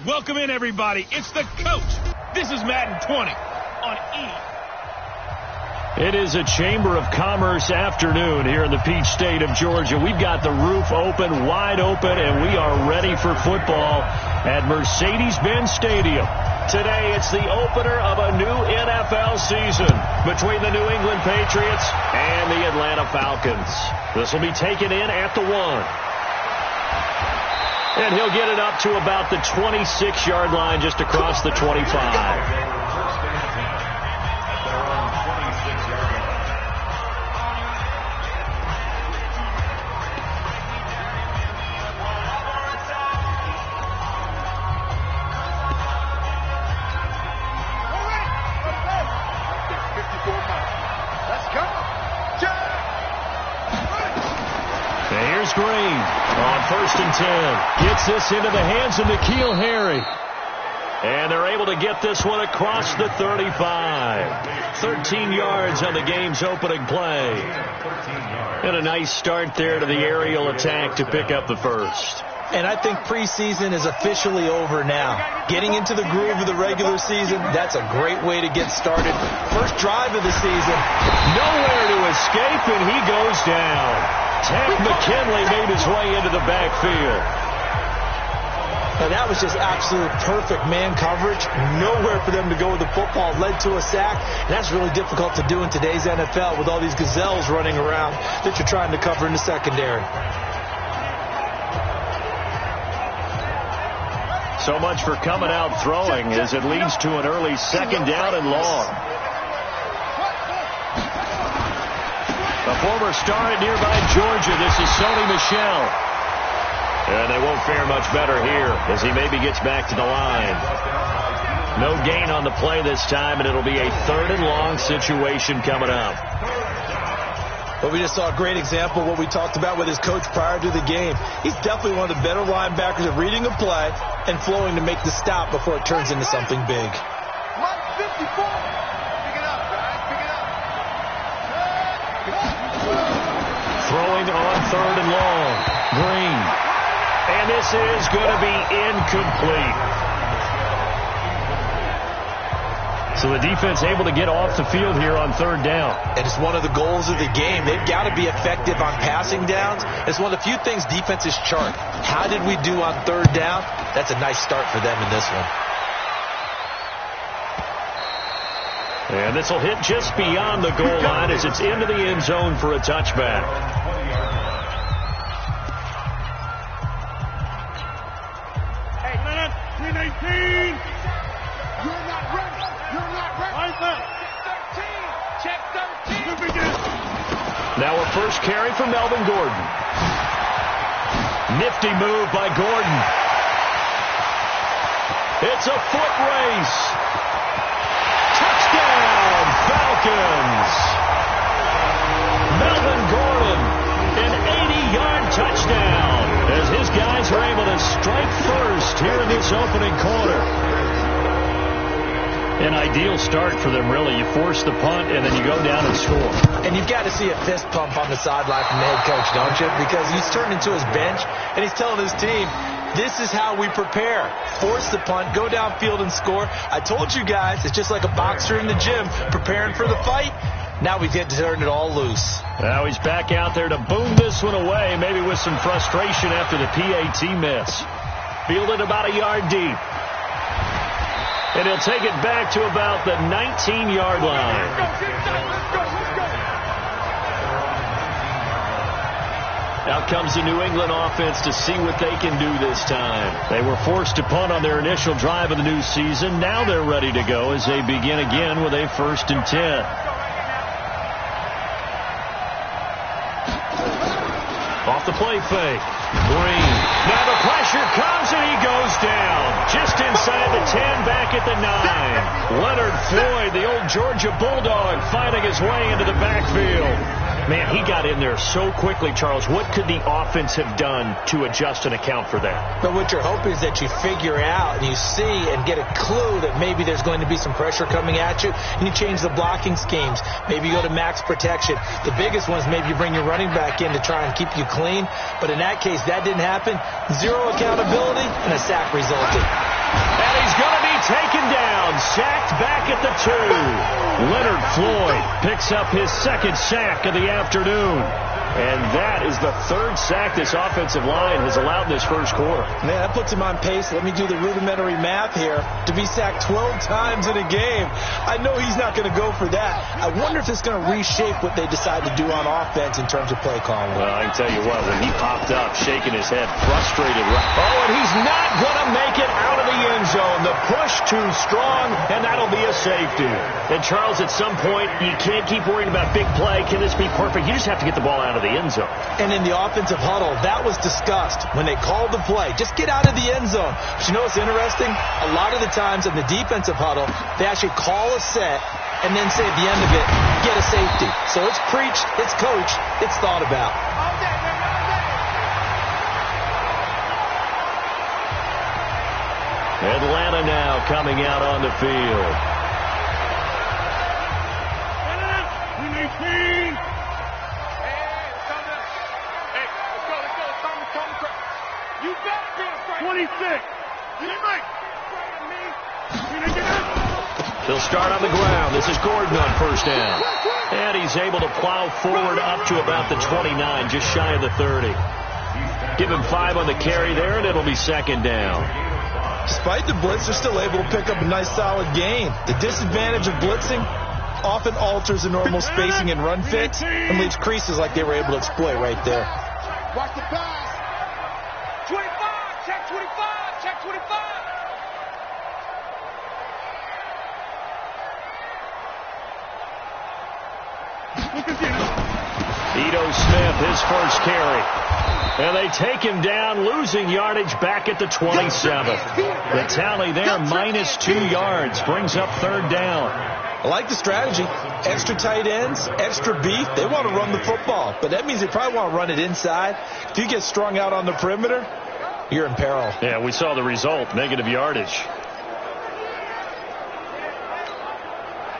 Welcome in, everybody. It's the coach. This is Madden 20 on E. It is a Chamber of Commerce afternoon here in the Peach State of Georgia. We've got the roof open, wide open, and we are ready for football at Mercedes-Benz Stadium. Today, it's the opener of a new NFL season between the New England Patriots and the Atlanta Falcons. This will be taken in at the 1. And he'll get it up to about the 26-yard line just across the 25. Green on 1st and 10. Gets this into the hands of N'Keal Harry. And they're able to get this one across the 35. 13 yards on the game's opening play. And a nice start there to the aerial attack to pick up the first. And I think preseason is officially over now. Getting into the groove of the regular season, that's a great way to get started. First drive of the season. Nowhere to escape, and he goes down. Ted McKinley made his way into the backfield. Now that was just absolute perfect man coverage. Nowhere for them to go with the football. Led to a sack. And that's really difficult to do in today's NFL with all these gazelles running around that you're trying to cover in the secondary. So much for coming out throwing as it leads to an early 2nd down and long. A former star in nearby Georgia. This is Sony Michel. And they won't fare much better here as he maybe gets back to the line. No gain on the play this time, and it'll be a 3rd and long situation coming up. But we just saw a great example of what we talked about with his coach prior to the game. He's definitely one of the better linebackers at reading a play and flowing to make the stop before it turns into something big. Throwing on 3rd and long. Green. And this is going to be incomplete. So the defense able to get off the field here on 3rd down. And it's one of the goals of the game. They've got to be effective on passing downs. It's one of the few things defenses chart. How did we do on 3rd down? That's a nice start for them in this one. And this will hit just beyond the goal line as it's into the end zone for a touchback. Hey, man, 319. You're not ready. You're not ready. Right left. Check 13. Now a first carry for Melvin Gordon. Nifty move by Gordon. It's a foot race. Touchdown, Falcons. Melvin Gordon, an 80-yard touchdown as his guys are able to strike first here in this opening quarter. An ideal start for them, really. You force the punt, and then you go down and score. And you've got to see a fist pump on the sideline from the head coach, don't you? Because he's turned into his bench, and he's telling his team, this is how we prepare. Force the punt, go downfield and score. I told you guys, it's just like a boxer in the gym preparing for the fight. Now we get to turn it all loose. Now he's back out there to boom this one away, maybe with some frustration after the PAT miss. Fielded about a yard deep. And he'll take it back to about the 19-yard line. Out comes the New England offense to see what they can do this time. They were forced to punt on their initial drive of the new season. Now they're ready to go as they begin again with a 1st and 10. Off the play fake. Green. Now the pressure comes and he goes down. Just inside the 10, back at the 9. Leonard Floyd, the old Georgia Bulldog, fighting his way into the backfield. Man, he got in there so quickly, Charles. What could the offense have done to adjust and account for that? But what you're hoping is that you figure out and you see and get a clue that maybe there's going to be some pressure coming at you, and you change the blocking schemes. Maybe you go to max protection. The biggest one is maybe you bring your running back in to try and keep you clean. But in that case, that didn't happen. Zero accountability, and a sack resulted. And he's going to be taken down, sacked back at the 2. Leonard Floyd picks up his second sack of the afternoon. And that is the third sack this offensive line has allowed in this first quarter. Man, that puts him on pace. Let me do the rudimentary math here. To be sacked 12 times in a game. I know he's not going to go for that. I wonder if it's going to reshape what they decide to do on offense in terms of play calling. Well, I can tell you what, when he popped up, shaking his head, frustrated. Oh, and he's not going to make it out of the end zone. The push too strong, and that'll be a safety. And, Charles, at some point, you can't keep worrying about big play. Can this be perfect? You just have to get the ball out of the end zone. And in the offensive huddle, that was discussed when they called the play. Just get out of the end zone. But you know what's interesting? A lot of the times in the defensive huddle, they actually call a set and then say at the end of it, get a safety. So it's preached, it's coached, it's thought about. Atlanta now coming out on the field. He'll start on the ground. This is Gordon on first down. And he's able to plow forward up to about the 29, just shy of the 30. Give him 5 on the carry there, and it'll be second down. Despite the blitz, they're still able to pick up a nice solid gain. The disadvantage of blitzing often alters the normal spacing and run fits and leaves creases like they were able to exploit right there. Watch the pass. 25, check 25, check 25. Ito Smith, his first carry. And they take him down, losing yardage back at the 27. The tally there, minus 2 yards, brings up third down. I like the strategy. Extra tight ends, extra beef. They want to run the football, but that means they probably want to run it inside. If you get strung out on the perimeter, you're in peril. Yeah, we saw the result, negative yardage.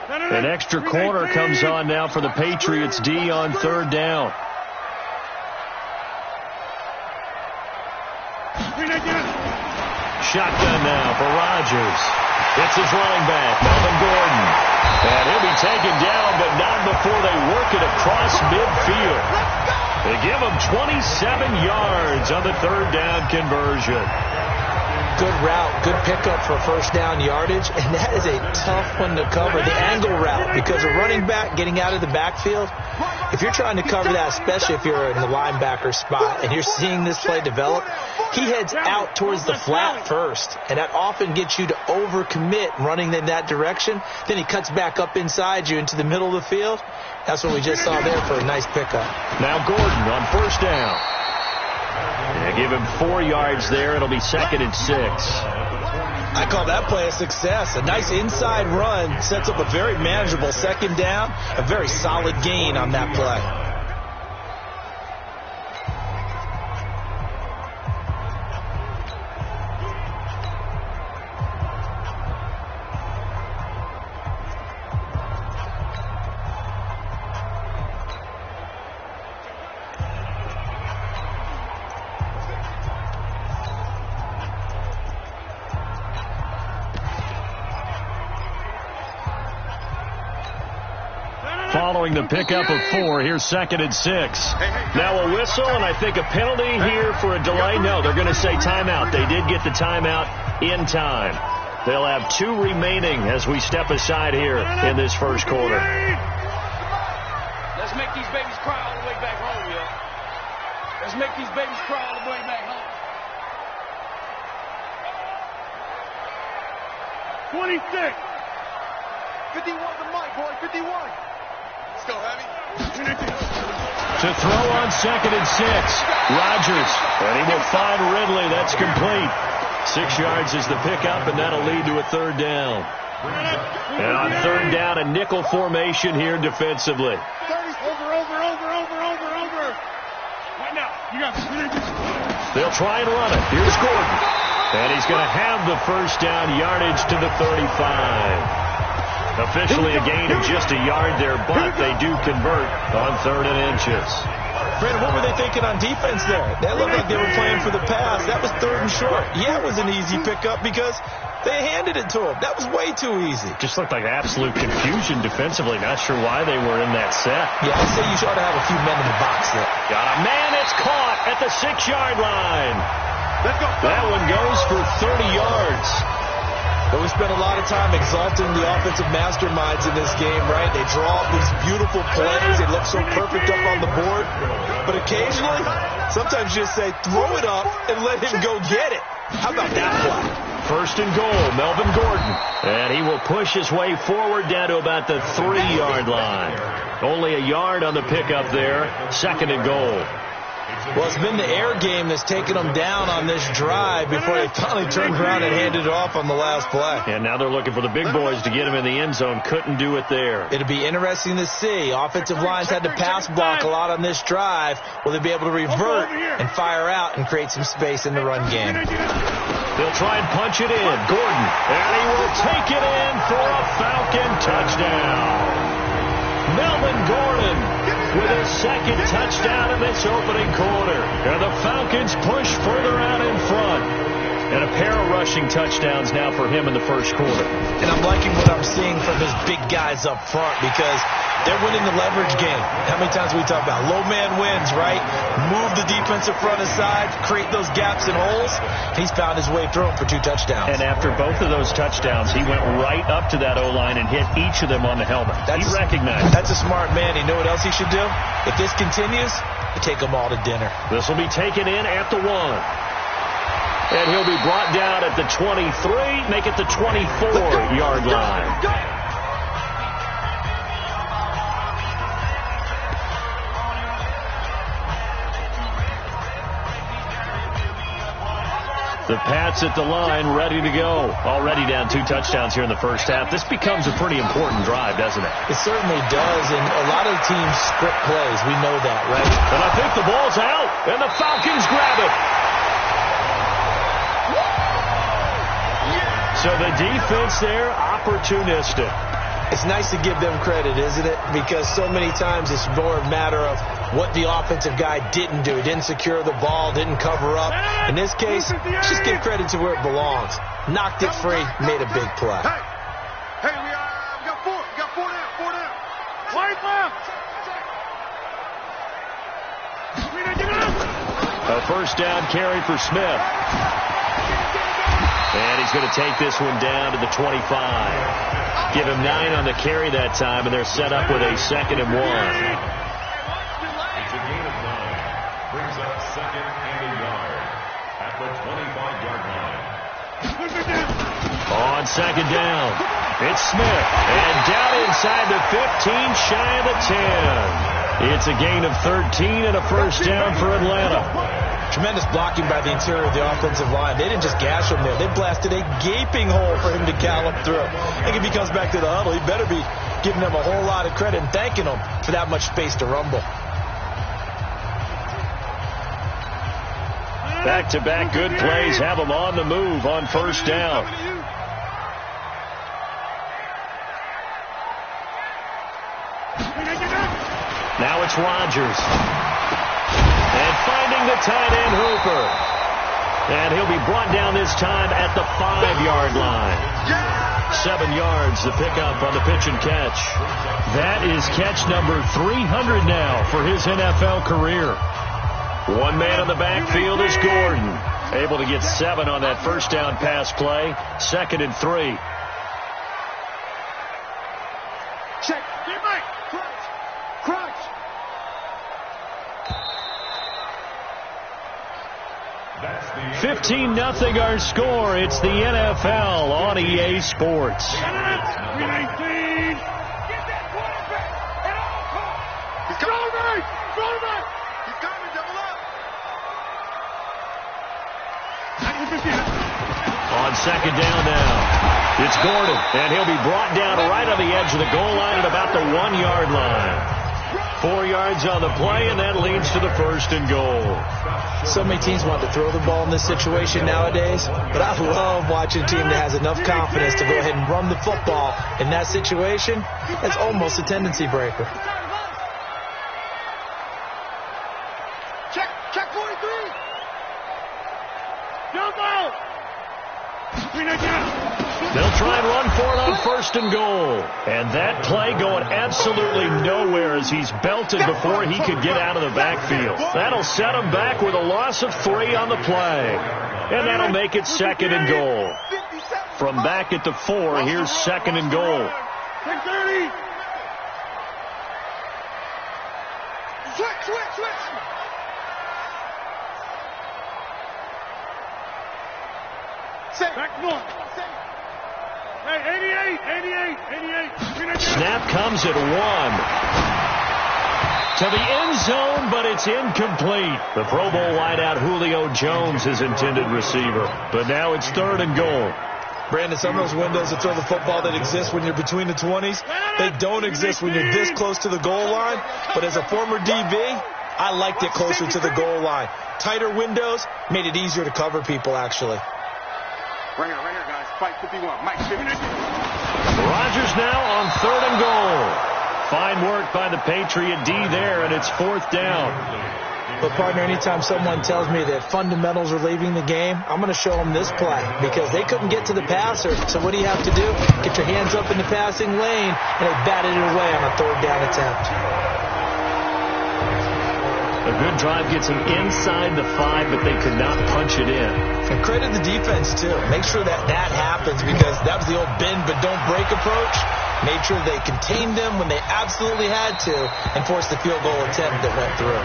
An extra corner comes on now for the Patriots D on third down. Shotgun now for Rodgers. It's his running back, Melvin Gordon. And he'll be taken down, but not before they work it across midfield. They give him 27 yards on the third down conversion. Good route, good pickup for first down yardage, and that is a tough one to cover, the angle route, because a running back getting out of the backfield, if you're trying to cover that, especially if you're in the linebacker spot and you're seeing this play develop, he heads out towards the flat first, and that often gets you to overcommit running in that direction. Then he cuts back up inside you into the middle of the field. That's what we just saw there for a nice pickup. Now Gordon on first down. Yeah, give him 4 yards there. It'll be second and 6. I call that play a success. A nice inside run sets up a very manageable second down. A very solid gain on that play. Following the pickup of 4, here's second and 6. Now a whistle, and I think a penalty here for a delay. No, they're going to say timeout. They did get the timeout in time. They'll have 2 remaining as we step aside here in this first quarter. Let's make these babies cry all the way back home, yo. Let's make these babies cry all the way back home. 26. 51 the mic, boy, 51. Still heavy. To throw on second and 6. Rodgers, and he will find Ridley. That's complete. 6 yards is the pickup, and that'll lead to a third down. And on third down, a nickel formation here defensively. Over. Right now. You got it. They'll try and run it. Here's Gordon. And he's going to have the first down yardage to the 35. Officially a gain of just a yard there, but they do convert on 3rd and inches. Brandon, what were they thinking on defense there? They looked like they were playing for the pass. That was 3rd and short. Yeah, it was an easy pickup because they handed it to him. That was way too easy. Just looked like absolute confusion defensively. Not sure why they were in that set. Yeah, I'd say you should have a few men in the box there. Got a man. It's caught at the 6-yard line. That one goes for 30 yards. But we spent a lot of time exalting the offensive masterminds in this game, right? They draw up these beautiful plays. They look so perfect up on the board. But occasionally, sometimes you just say, throw it up and let him go get it. How about that play? 1st and goal, Melvin Gordon. And he will push his way forward down to about the 3-yard line. Only a yard on the pickup there. 2nd and goal. Well, it's been the air game that's taken them down on this drive before they finally turned around and handed it off on the last play. And now they're looking for the big boys to get him in the end zone. Couldn't do it there. It'll be interesting to see. Offensive lines had to pass block a lot on this drive. Will they be able to revert and fire out and create some space in the run game? They'll try and punch it in. Gordon. And he will take it in for a Falcon touchdown. Melvin Gordon with his 2nd touchdown in this opening quarter. And the Falcons push further out in front. And a pair of rushing touchdowns now for him in the 1st quarter. And I'm liking what I'm seeing from his big guys up front because they're winning the leverage game. How many times we talk about low man wins, right? Move the defensive front aside, create those gaps and holes. He's found his way through them for 2 touchdowns. And after both of those touchdowns, he went right up to that O-line and hit each of them on the helmet. He recognized. That's a smart man. You know what else he should do? If this continues, you take them all to dinner. This will be taken in at the 1. And he'll be brought down at the 23, make it the 24-yard line. The Pats at the line, ready to go. Already down 2 touchdowns here in the 1st half. This becomes a pretty important drive, doesn't it? It certainly does, and a lot of teams script plays. We know that, right? And I think the ball's out, and the Falcons grab it. So the defense there, opportunistic. It's nice to give them credit, isn't it? Because so many times it's more a matter of what the offensive guy didn't do. Didn't secure the ball, didn't cover up. In this case, just give credit to where it belongs. Knocked it free, made a big play. Hey, we got 4. We got 4 down. 4 down. White left. A 1st down carry for Smith. And he's going to take this one down to the 25. Give him 9 on the carry that time, and they're set up with a 2nd and 1. It's a gain of 9. Brings up 2nd and a yard at the 25-yard line. On 2nd down, it's Smith. And down inside the 15, shy of the 10. It's a gain of 13 and a 1st down for Atlanta. Tremendous blocking by the interior of the offensive line. They didn't just gash him there. They blasted a gaping hole for him to gallop through. I think if he comes back to the huddle, he better be giving them a whole lot of credit and thanking them for that much space to rumble. Back-to-back good plays have them on the move on 1st down. Now it's Rodgers. And finding the tight end, Hooper. And he'll be brought down this time at the 5-yard line. 7 yards, the pickup on the pitch and catch. That is catch number 300 now for his NFL career. One man on the backfield is Gordon. Able to get 7 on that 1st down pass play. 2nd and 3. Check. Get back. Crunch. 15-0 our score. It's the NFL on EA Sports. Get that quarterback at all costs. He's coming. Throw back. He's coming. Double up. On 2nd down now, it's Gordon, and he'll be brought down right on the edge of the goal line at about the 1-yard line. 4 yards on the play, and that leads to the 1st and goal. So many teams want to throw the ball in this situation nowadays, but I love watching a team that has enough confidence to go ahead and run the football in that situation. That's almost a tendency breaker. They'll try and run for it on 1st and goal. And that play going absolutely nowhere as he's belted before he could get out of the backfield. That'll set him back with a loss of 3 on the play. And that'll make it 2nd and goal. From back at the 4, here's 2nd and goal. Back north. Hey, 88. Snap comes at 1. To the end zone, but it's incomplete. The Pro Bowl wideout Julio Jones is intended receiver. But now it's 3rd and goal. Brandon, some of those windows to throw the football that exist when you're between the 20s, they don't exist when you're this close to the goal line. But as a former DB, I liked it closer to the goal line. Tighter windows made it easier to cover people, actually. Right here, guys. Fight 51. Mike, Rodgers now on 3rd and goal. Fine work by the Patriot D there, and it's 4th down. But, partner, anytime someone tells me that fundamentals are leaving the game, I'm going to show them this play because they couldn't get to the passer. So what do you have to do? Get your hands up in the passing lane, and they batted it away on a 3rd down attempt. A good drive gets them inside the 5, but they could not punch it in. And credit the defense, too. Make sure that happens because that was the old bend but don't break approach. Made sure they contained them when they absolutely had to and forced the field goal attempt that went through.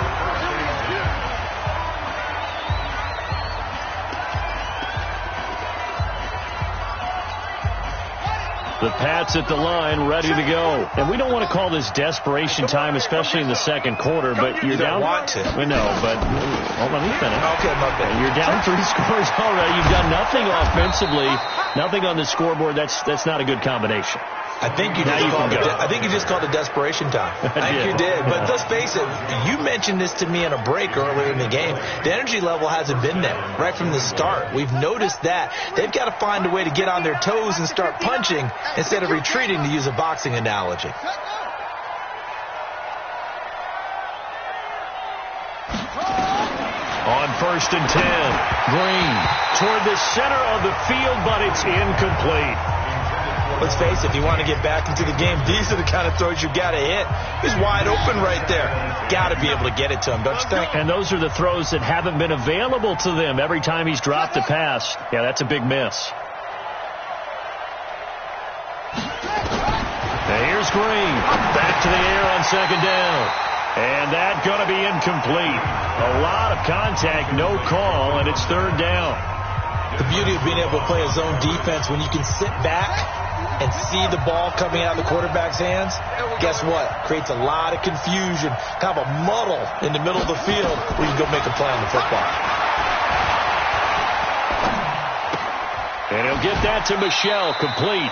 The Pats at the line, ready to go. And we don't want to call this desperation time, especially in the 2nd quarter, but you're down. Want to. We know, but let me finish. Okay, my bad. You're down 3 scores already. You've done nothing offensively, nothing on the scoreboard. That's not a good combination. I think you just called it desperation time. I think you did. But let's face it, you mentioned this to me in a break earlier in the game. The energy level hasn't been there right from the start. We've noticed that. They've got to find a way to get on their toes and start punching instead of retreating, to use a boxing analogy. On 1st and 10, Green toward the center of the field, but it's incomplete. Let's face it, if you want to get back into the game, these are the kind of throws you got to hit. He's wide open right there. Got to be able to get it to him, don't you think? And those are the throws that haven't been available to them every time he's dropped a pass. Yeah, that's a big miss. Now here's Green. Back to the air on 2nd down. And that's going to be incomplete. A lot of contact, no call, and it's 3rd down. The beauty of being able to play a zone defense when you can sit back and see the ball coming out of the quarterback's hands, guess what? Creates a lot of confusion, kind of a muddle in the middle of the field where you go make a play on the football. And he'll get that to Michelle, complete.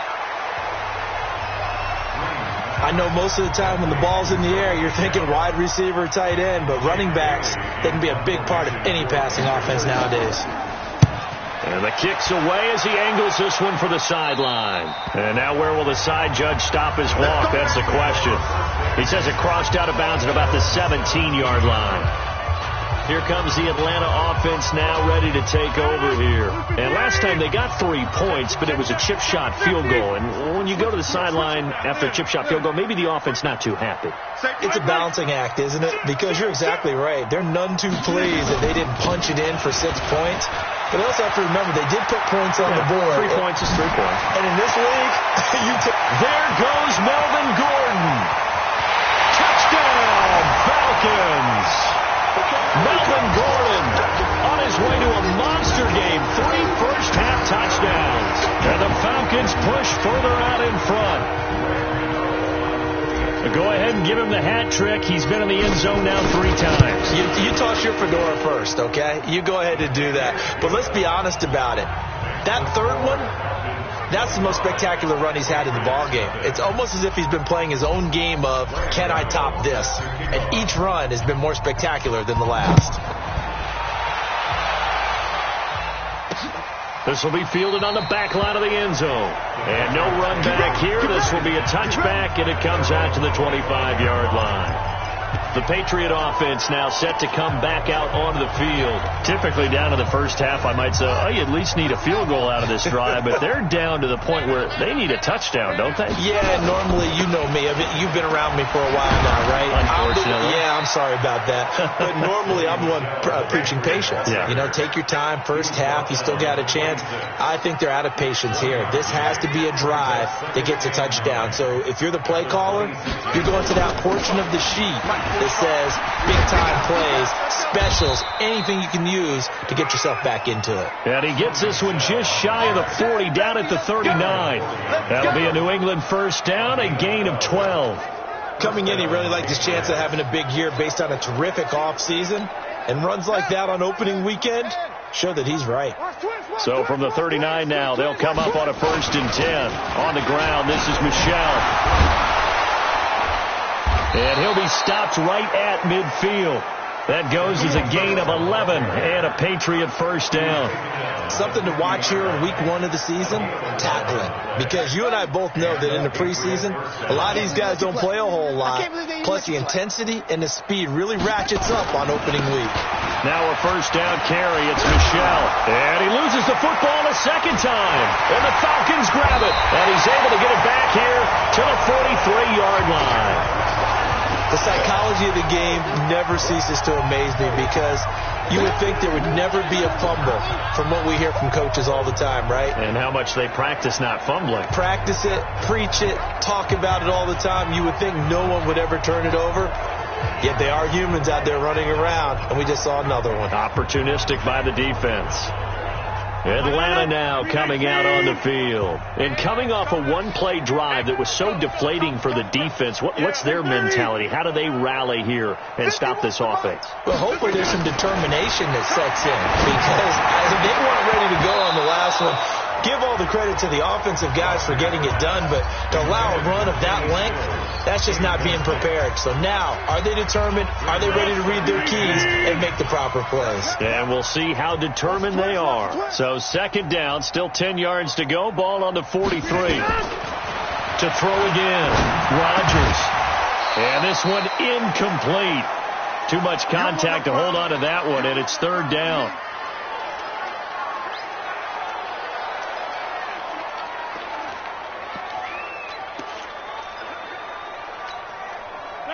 I know most of the time when the ball's in the air, you're thinking wide receiver, tight end, but running backs, they can be a big part of any passing offense nowadays. And the kick's away as he angles this one for the sideline. And now where will the side judge stop his walk? That's the question. He says it crossed out of bounds at about the 17-yard line. Here comes the Atlanta offense now ready to take over here. And last time they got 3 points, but it was a chip shot field goal. And when you go to the sideline after a chip shot field goal, maybe the offense not too happy. It's a balancing act, isn't it? Because you're exactly right. They're none too pleased that they didn't punch it in for 6 points. But they also have to remember they did put points on the board. 3 points is 3 points. And in this league, there goes Melvin Gordon. Touchdown, Falcons. Melvin Gordon on his way to a monster game. 3 first-half touchdowns. And the Falcons push further out in front. Go ahead and give him the hat trick. He's been in the end zone now 3 times. You toss your fedora first, okay? You go ahead and do that. But let's be honest about it. That 3rd one, that's the most spectacular run he's had in the ballgame. It's almost as if he's been playing his own game of, can I top this? And each run has been more spectacular than the last. This will be fielded on the back line of the end zone. And no run back here. This will be a touchback, and it comes out to the 25-yard line. The Patriot offense now set to come back out onto the field. Typically down to the first half, I might say, oh, you at least need a field goal out of this drive, but they're down to the point where they need a touchdown, don't they? Yeah, normally, you know me. You've been around me for a while now, right? Unfortunately. I'm sorry about that. But normally, I'm the one preaching patience. Yeah. You know, take your time. First half, you still got a chance. I think they're out of patience here. This has to be a drive that gets a touchdown. So if you're the play caller, you're going to that portion of the sheet that says big-time plays, specials, anything you can use to get yourself back into it. And he gets this one just shy of the 40, down at the 39. That'll be a New England first down, a gain of 12. Coming in, he really liked his chance of having a big year based on a terrific offseason. And runs like that on opening weekend show that he's right. So from the 39 now, they'll come up on a 1st and 10. On the ground, this is Michel. And he'll be stopped right at midfield. That goes as a gain of 11 and a Patriot first down. Something to watch here in week 1 of the season, tackling. Because you and I both know that in the preseason, a lot of these guys don't play a whole lot. Plus the intensity and the speed really ratchets up on opening week. Now a first down carry. It's Michel. And he loses the football a second time. And the Falcons grab it. And he's able to get it back here to the 43-yard line. The psychology of the game never ceases to amaze me because you would think there would never be a fumble from what we hear from coaches all the time, right? And how much they practice not fumbling. Practice it, preach it, talk about it all the time. You would think no one would ever turn it over. Yet they are humans out there running around, and we just saw another one. Opportunistic by the defense. Atlanta now coming out on the field. And coming off a one-play drive that was so deflating for the defense, what's their mentality? How do they rally here and stop this offense? Well, hopefully there's some determination that sets in because they weren't ready to go on the last one. Give all the credit to the offensive guys for getting it done, but to allow a run of that length, that's just not being prepared. So now, are they determined? Are they ready to read their keys and make the proper plays? And we'll see how determined they are. So second down, still 10 yards to go. Ball on the 43. To throw again, Rodgers. And this one incomplete. Too much contact to hold on to that one, and it's third down.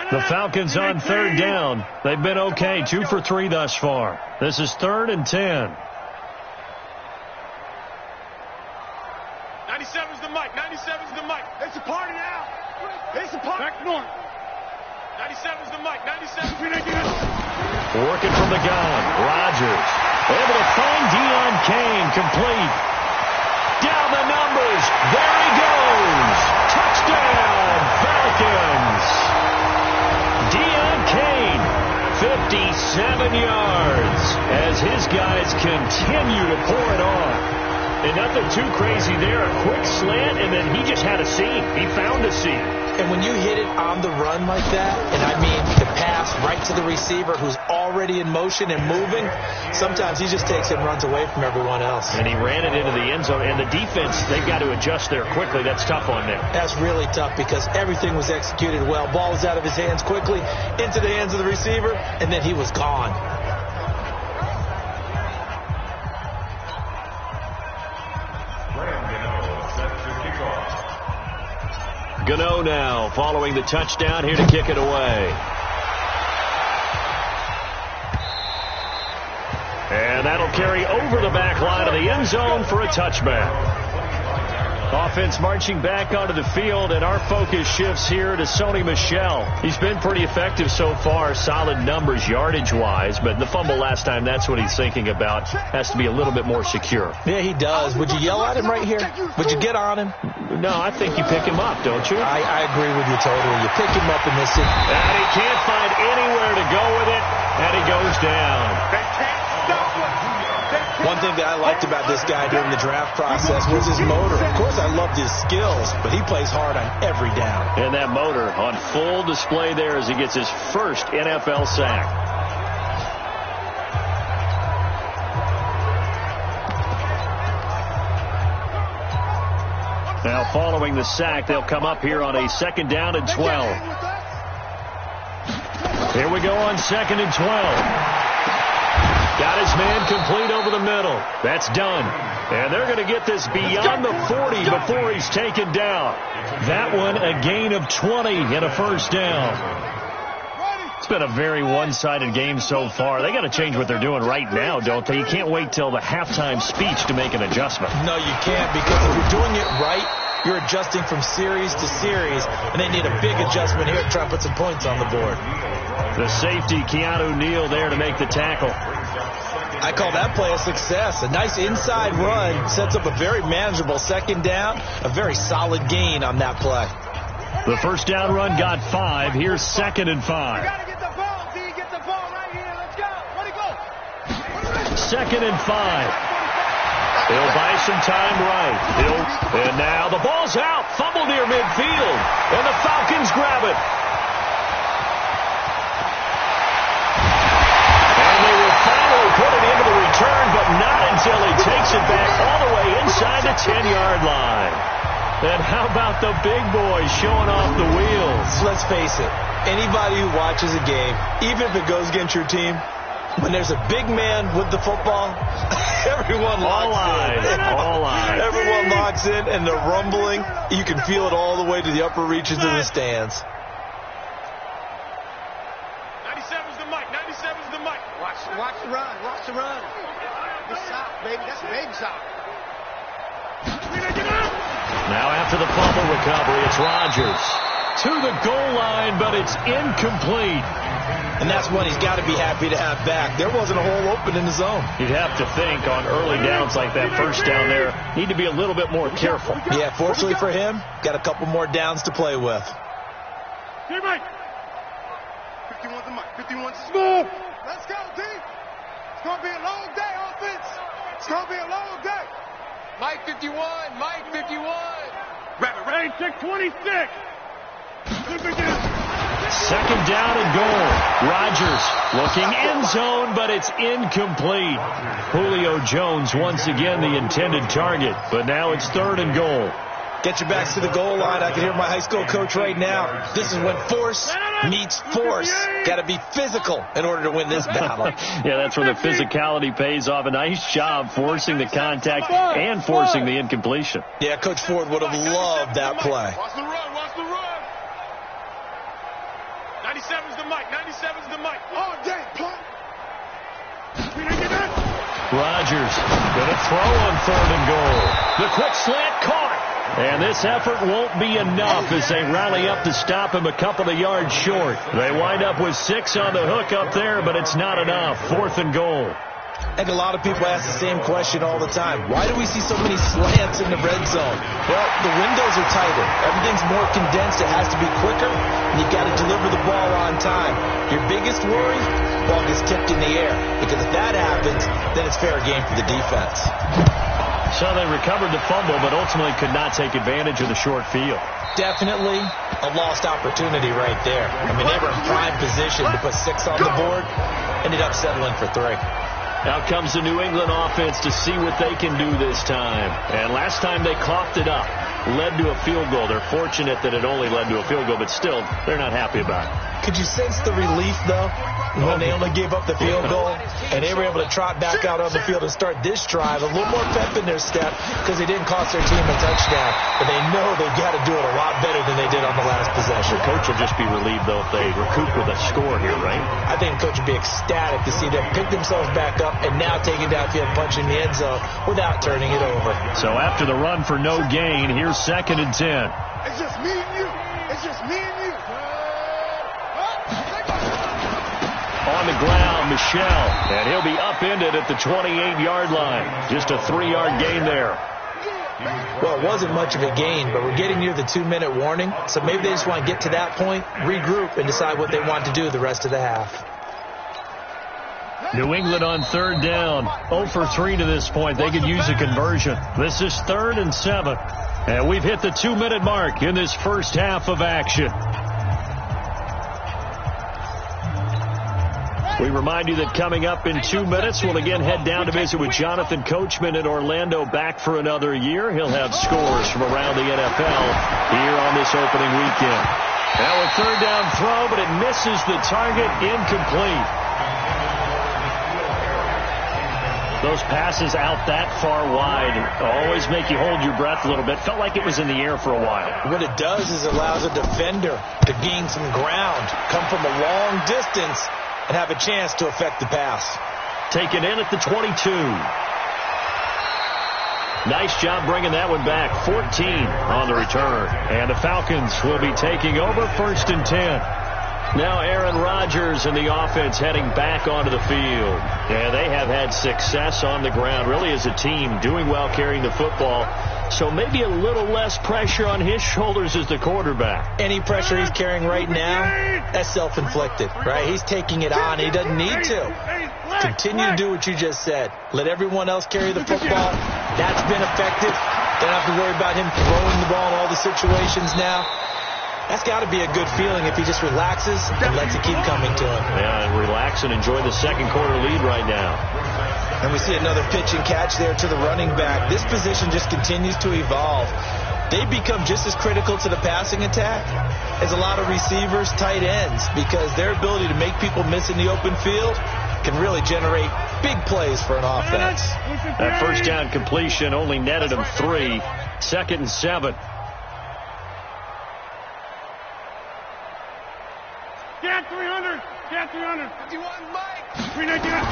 The Falcons on third down. They've been okay. 2 for 3 thus far. This is 3rd and 10. 97's the mic. 97's the mic. It's a party now. It's a party. Back north. 97's the mic. 97's Working from the gun. Rodgers. Able to find Deion Kane. Complete. Down the numbers. There he goes. Touchdown, Falcons. Deion Kane, 57 yards as his guys continue to pour it on. And nothing too crazy there. A quick slant, and then he just had a seam. He found a seam. And when you hit it on the run like that, and I mean the pass right to the receiver who's already in motion and moving, sometimes he just takes it and runs away from everyone else. And he ran it into the end zone. And the defense, they've got to adjust there quickly. That's tough on them. That's really tough because everything was executed well. Ball was out of his hands quickly, into the hands of the receiver, and then he was gone. Gano now following the touchdown here to kick it away. And that'll carry over the back line of the end zone for a touchback. Offense marching back onto the field, and our focus shifts here to Sony Michel. He's been pretty effective so far, solid numbers yardage-wise, but the fumble last time, that's what he's thinking about. Has to be a little bit more secure. Yeah, he does. Would you yell at him right here? Would you get on him? No, I think you pick him up, don't you? I agree with you totally. You pick him up in this. And he can't find anywhere to go with it, and he goes down. One thing that I liked about this guy during the draft process was his motor. Of course, I loved his skills, but he plays hard on every down. And that motor on full display there as he gets his first NFL sack. Now, following the sack, they'll come up here on a 2nd down and 12. Here we go on 2nd and 12. Got his man complete over the middle. That's done. And they're going to get this beyond the 40 before he's taken down. That one a gain of 20 and a first down. It's been a very one-sided game so far. They got to change what they're doing right now, don't they? You can't wait till the halftime speech to make an adjustment. No, you can't, because if you're doing it right, you're adjusting from series to series, and they need a big adjustment here to try to put some points on the board. The safety, Keanu Neal, there to make the tackle. I call that play a success. A nice inside run sets up a very manageable second down. A very solid gain on that play. The first down run got 5. Here's 2nd and 5. You got to get the ball, D. Get the ball right here. Let's go. Let it go. 2nd and 5. He'll buy some time right. And now the ball's out. Fumble near midfield. And the Falcons grab it. Put it into the return, but not until he takes it back all the way inside the 10-yard line. And how about the big boys showing off the wheels? Let's face it, anybody who watches a game, even if it goes against your team, when there's a big man with the football, everyone locks in. All eyes. Everyone locks in, and the rumbling, you can feel it all the way to the upper reaches of the stands. 97's the mic. 97's the mic. Watch the run. Watch the run. Good shot, baby. That's a big shot. Now after the fumble recovery, it's Rodgers. To the goal line, but it's incomplete. And that's one he's got to be happy to have back. There wasn't a hole open in the zone. You'd have to think on early downs like that first down there, need to be a little bit more careful. Yeah, fortunately for him, got a couple more downs to play with. Here, Mike. 51's the mic. 51's smooth. Let's go, D. It's going to be a long day, offense. It's going to be a long day. Mike 51. Mike 51. Rabbit range, check 26. Second down and goal. Rodgers looking end zone, but it's incomplete. Julio Jones once again the intended target, but now it's 3rd and goal. Get your backs to the goal line. I can hear my high school coach right now. This is when force meets force. Got to be physical in order to win this battle. Yeah, that's where the physicality pays off. A nice job forcing the contact and forcing the incompletion. Yeah, Coach Ford would have loved that play. Watch the run. Watch the run. 97's the mic. 97's the mic. All day, punt. Rodgers going to throw on 3rd and goal. The quick slant caught. And this effort won't be enough as they rally up to stop him a couple of yards short. They wind up with 6 on the hook up there, but it's not enough. 4th and goal. I think a lot of people ask the same question all the time. Why do we see so many slants in the red zone? Well, the windows are tighter. Everything's more condensed. It has to be quicker, and you've got to deliver the ball on time. Your biggest worry, ball gets tipped in the air. Because if that happens, then it's fair game for the defense. So they recovered the fumble, but ultimately could not take advantage of the short field. Definitely a lost opportunity right there. I mean, they were in prime position to put 6 on the board. Ended up settling for 3. Now comes the New England offense to see what they can do this time. And last time they coughed it up, led to a field goal. They're fortunate that it only led to a field goal, but still, they're not happy about it. Could you sense the relief, though, when they only gave up the field goal and they were able to trot back out on the field and start this drive? A little more pep in their step because they didn't cost their team a touchdown, but they know they've got to do it a lot better than they did on the last possession. The coach will just be relieved, though, if they recoup with a score here, right? I think the coach would be ecstatic to see them pick themselves back up and now take it downfield, punching the end zone without turning it over. So after the run for no gain, here's 2nd and 10. It's just me and you. It's just me and you. On the ground, Michelle, and he'll be upended at the 28-yard line. Just a 3-yard gain there. Well, it wasn't much of a gain, but we're getting near the 2-minute warning, so maybe they just want to get to that point, regroup, and decide what they want to do the rest of the half. New England on 3rd down, 0 for 3 to this point. They could use a conversion. This is 3rd and 7, and we've hit the 2-minute mark in this first half of action. We remind you that coming up in 2 minutes, we'll again head down to visit with Jonathan Coachman in Orlando, back for another year. He'll have scores from around the NFL here on this opening weekend. Now a third down throw, but it misses the target, incomplete. Those passes out that far wide always make you hold your breath a little bit. Felt like it was in the air for a while. What it does is it allows a defender to gain some ground, come from a long distance, and have a chance to affect the pass. Taken in at the 22. Nice job bringing that one back. 14 on the return. And the Falcons will be taking over 1st and 10. Now Aaron Rodgers and the offense heading back onto the field. Yeah, they have had success on the ground, really as a team, doing well carrying the football. So maybe a little less pressure on his shoulders as the quarterback. Any pressure he's carrying right now, that's self-inflicted, right? He's taking it on. He doesn't need to. Continue to do what you just said. Let everyone else carry the football. That's been effective. Don't have to worry about him throwing the ball in all the situations now. That's got to be a good feeling if he just relaxes and lets it keep coming to him. Yeah, and relax and enjoy the second quarter lead right now. And we see another pitch and catch there to the running back. This position just continues to evolve. They become just as critical to the passing attack as a lot of receivers, tight ends, because their ability to make people miss in the open field can really generate big plays for an offense. That first down completion only netted him 3. 2nd and 7. Get 300. Get 300. 51, Mike. 399.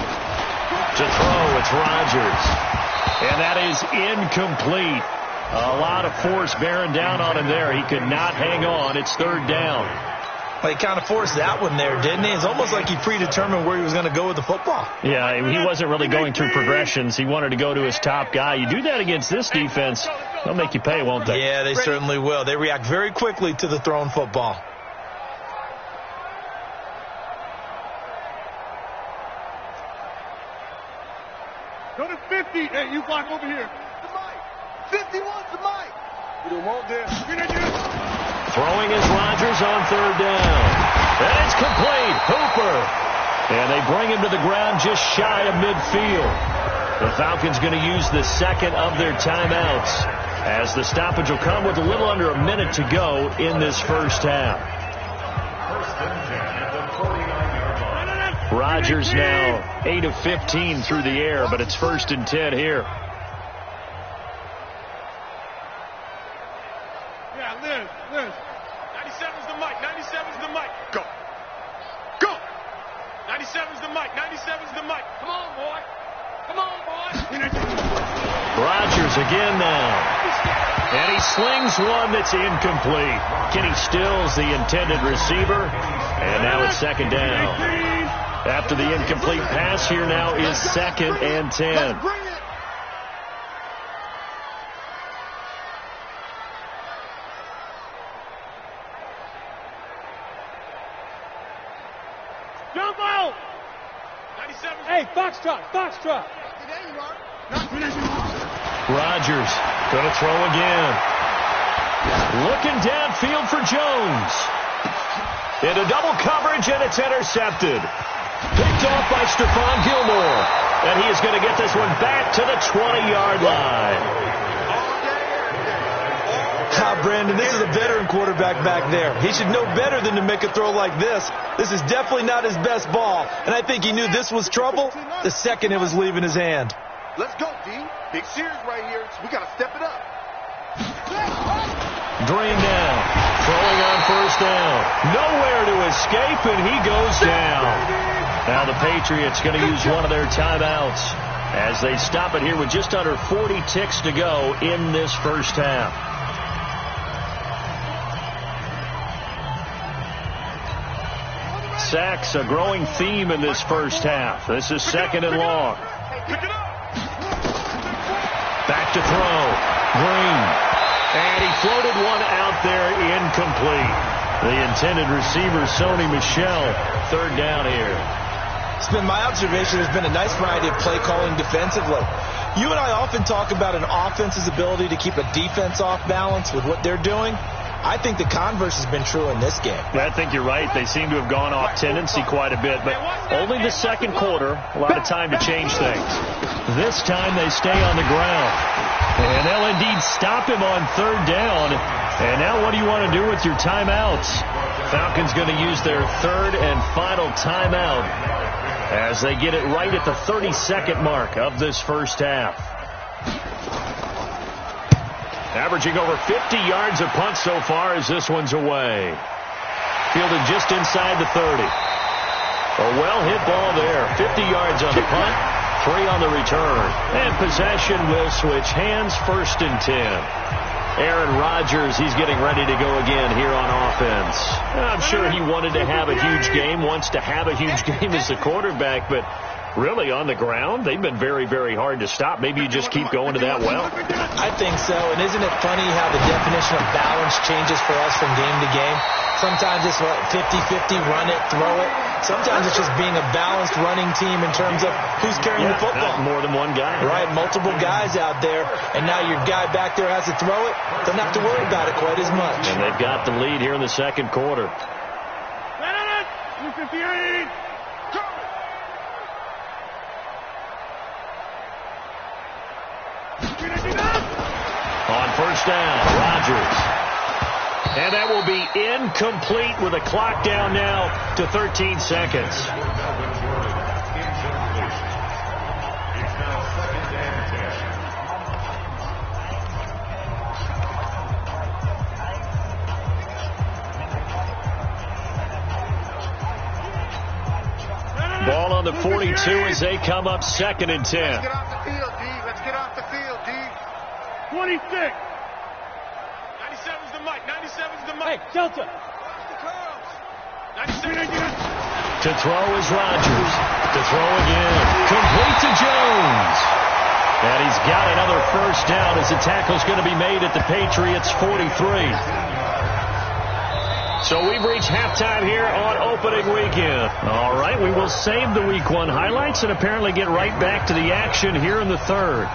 To throw, it's Rodgers. And that is incomplete. A lot of force bearing down on him there. He could not hang on. It's 3rd down. Well, he kind of forced that one there, didn't he? It's almost like he predetermined where he was going to go with the football. Yeah, he wasn't really going through progressions. He wanted to go to his top guy. You do that against this defense, they'll make you pay, won't they? Yeah, they certainly will. They react very quickly to the thrown football. Go to 50. Hey, you block over here. The mic. 51's the mic. You don't want this. Throwing is Rodgers on 3rd down. And it's complete. Hooper. And they bring him to the ground just shy of midfield. The Falcons going to use the second of their timeouts as the stoppage will come with a little under a minute to go in this first half. Rodgers now 8 of 15 through the air, but it's 1st and 10 here. Yeah, Liz. 97's the mic. 97's the mic. Go. Go. 97's the mic. 97's the mic. Come on, boy. Come on, boy. Rodgers again now. And he slings one that's incomplete. Kenny Stills, the intended receiver. And now it's 2nd down. After the incomplete pass, here now is 2nd and 10. Jump out! 97. Hey, Foxtrot. There you are. Rodgers going to throw again. Looking downfield for Jones. Into double coverage, and it's intercepted. Picked off by Stephon Gilmore. And he is going to get this one back to the 20-yard line. Brandon, this is a veteran quarterback back there. He should know better than to make a throw like this. This is definitely not his best ball. And I think he knew this was trouble the second it was leaving his hand. Let's go, D. Big series right here. We got to step it up. Dream now. Throwing on 1st down. Nowhere to escape, and he goes down. Now the Patriots going to use one of their timeouts as they stop it here with just under 40 ticks to go in this first half. Sacks, a growing theme in this first half. This is 2nd and long. Back to throw. Green. And he floated one out there incomplete. The intended receiver, Sony Michel. 3rd down here. It's been my observation there's been a nice variety of play calling defensively. You and I often talk about an offense's ability to keep a defense off balance with what they're doing. I think the converse has been true in this game. I think you're right. They seem to have gone off tendency quite a bit, but only the second quarter, a lot of time to change things. This time they stay on the ground. And they'll indeed stop him on 3rd down. And now what do you want to do with your timeouts? Falcons going to use their third and final timeout as they get it right at the 30-second mark of this first half. Averaging over 50 yards a punt so far as this one's away. Fielded just inside the 30. A well-hit ball there. 50 yards on the punt, 3 on the return. And possession will switch hands, 1st and 10. Aaron Rodgers, he's getting ready to go again here on offense. I'm sure he wanted to have a huge game, wants to have a huge game as a quarterback, but really on the ground, they've been very, very hard to stop. Maybe you just keep going to that well. I think so, and isn't it funny how the definition of balance changes for us from game to game? Sometimes it's 50-50, run it, throw it. Sometimes it's just being a balanced running team in terms of who's carrying the football. More than one guy. Right, multiple guys out there, and now your guy back there has to throw it. Doesn't have to worry about it quite as much. And they've got the lead here in the second quarter. 58. On first down, Rodgers. And that will be incomplete with a clock down now to 13 seconds. It's now 2nd and 10. Ball on the 42 as they come up 2nd and 10. Let's get off the field, D. Let's get off the field, D. 26. 97's the mic. 97's the mic. Hey, shelter. To throw is Rodgers. To throw again. Complete to Jones. And he's got another first down as the tackle's going to be made at the Patriots' 43. So we've reached halftime here on opening weekend. All right, we will save the Week 1 highlights and apparently get right back to the action here in the third.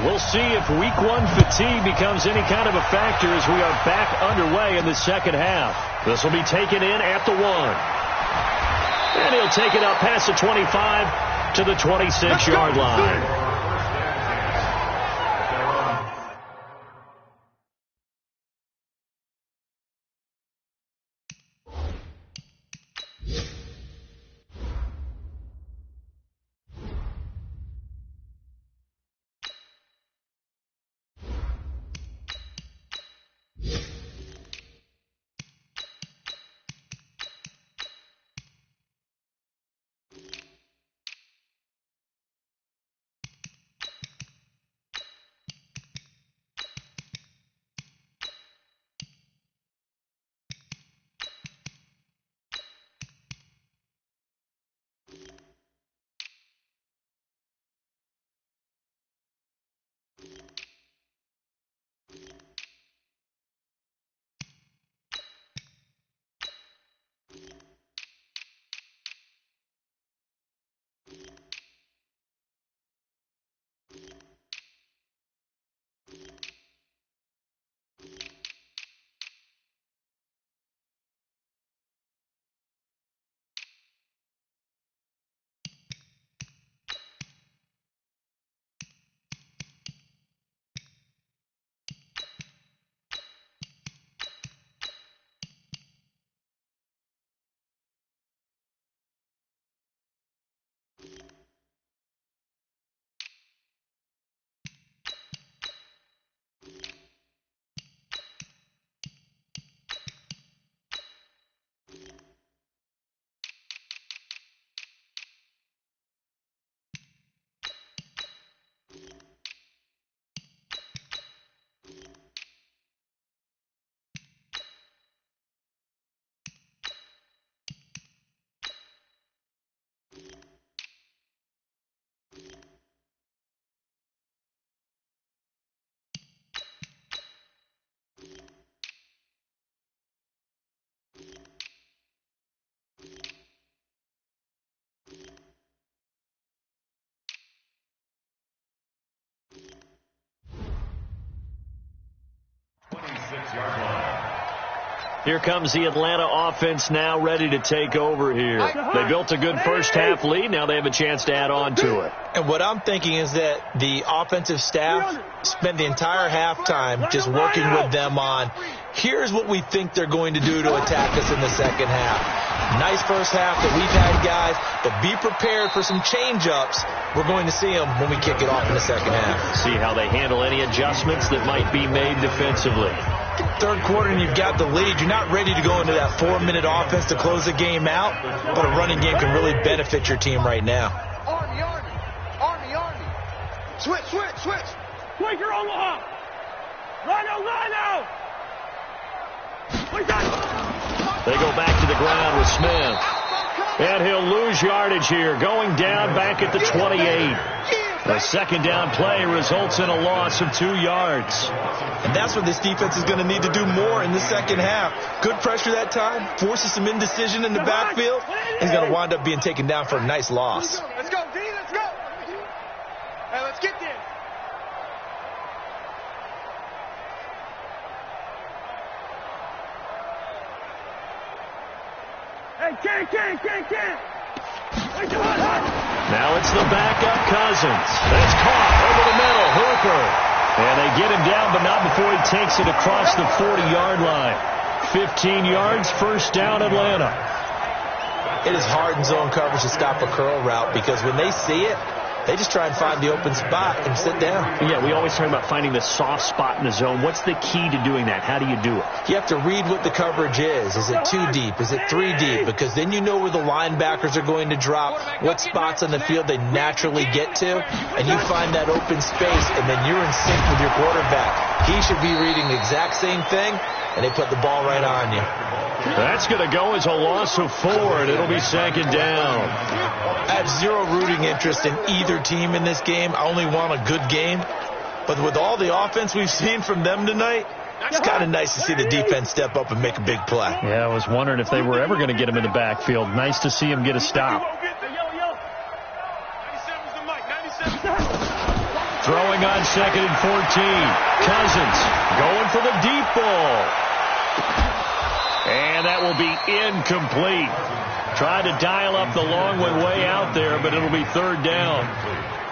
We'll see if Week 1 fatigue becomes any kind of a factor as we are back underway in the second half. This will be taken in at the 1. And he'll take it up past the 25 to the 26-yard line. Here comes the Atlanta offense now ready to take over here. They built a good first half lead. Now they have a chance to add on to it. And what I'm thinking is that the offensive staff spent the entire halftime just working with them on, here's what we think they're going to do to attack us in the second half. Nice first half that we've had, guys, but be prepared for some change-ups. We're going to see them when we kick it off in the second half. See how they handle any adjustments that might be made defensively. Third quarter and you've got the lead. You're not ready to go into that 4-minute offense to close the game out, but a running game can really benefit your team right now. Army. Switch. Quaker Omaha. Rhino. They go back to the ground with Smith. And he'll lose yardage here, going down back at the 28. The second down play results in a loss of 2 yards. And that's what this defense is going to need to do more in the second half. Good pressure that time, forces some indecision in the backfield. He's going to wind up being taken down for a nice loss. Let's go, D. Let's go. Hey, let's get there. Hey, can't. Now it's the backup Cousins. That's caught over the middle. Hooper. And they get him down, but not before he takes it across the 40-yard line. 15 yards, first down, Atlanta. It is hard in zone coverage to stop a curl route because when they see it, they just try and find the open spot and sit down. Yeah, we always talk about finding the soft spot in the zone. What's the key to doing that? How do you do it? You have to read what the coverage is. Is it 2 deep? Is it 3 deep? Because then you know where the linebackers are going to drop, what spots on the field they naturally get to, and you find that open space, and then you're in sync with your quarterback. He should be reading the exact same thing, and they put the ball right on you. That's going to go as a loss of 4, and it'll be second down. I have zero rooting interest in either team in this game. I only want a good game. But with all the offense we've seen from them tonight, it's kind of nice to see the defense step up and make a big play. Yeah, I was wondering if they were ever going to get him in the backfield. Nice to see him get a stop. 97's the mic. 97. Throwing on 2nd and 14. Cousins going for the deep ball. And that will be incomplete. Tried to dial up the long one way out there, but it'll be third down.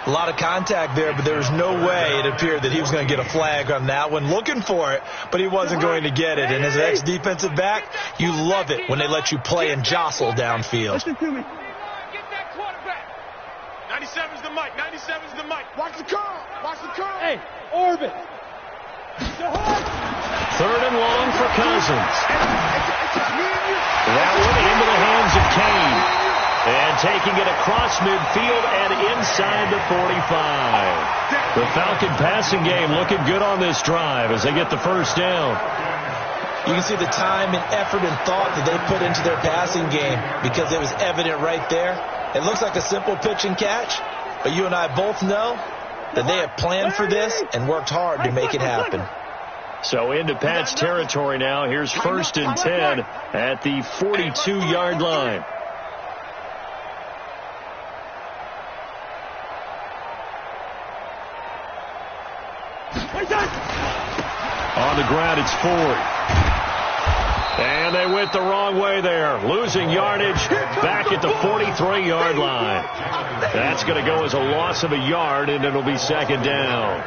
A lot of contact there, but there was no way it appeared that he was going to get a flag on that one. Looking for it, but he wasn't going to get it. And as an ex-defensive back, you love it when they let you play and jostle downfield. Listen to me. Get that quarterback. 97's the mic. 97's the mic. Watch the curl. Hey, orbit. Third and long for Cousins. That one into the hands of Kane. And taking it across midfield and inside the 45. The Falcon passing game looking good on this drive as they get the first down. You can see the time and effort and thought that they put into their passing game because it was evident right there. It looks like a simple pitch and catch, but you and I both know that they have planned for this and worked hard to make it happen. So into Pat's territory now. Here's 1st and 10 at the 42-yard line. On the ground, it's Ford. And they went the wrong way there. Losing yardage back at the 43-yard line. That's going to go as a loss of a yard, and it'll be second down.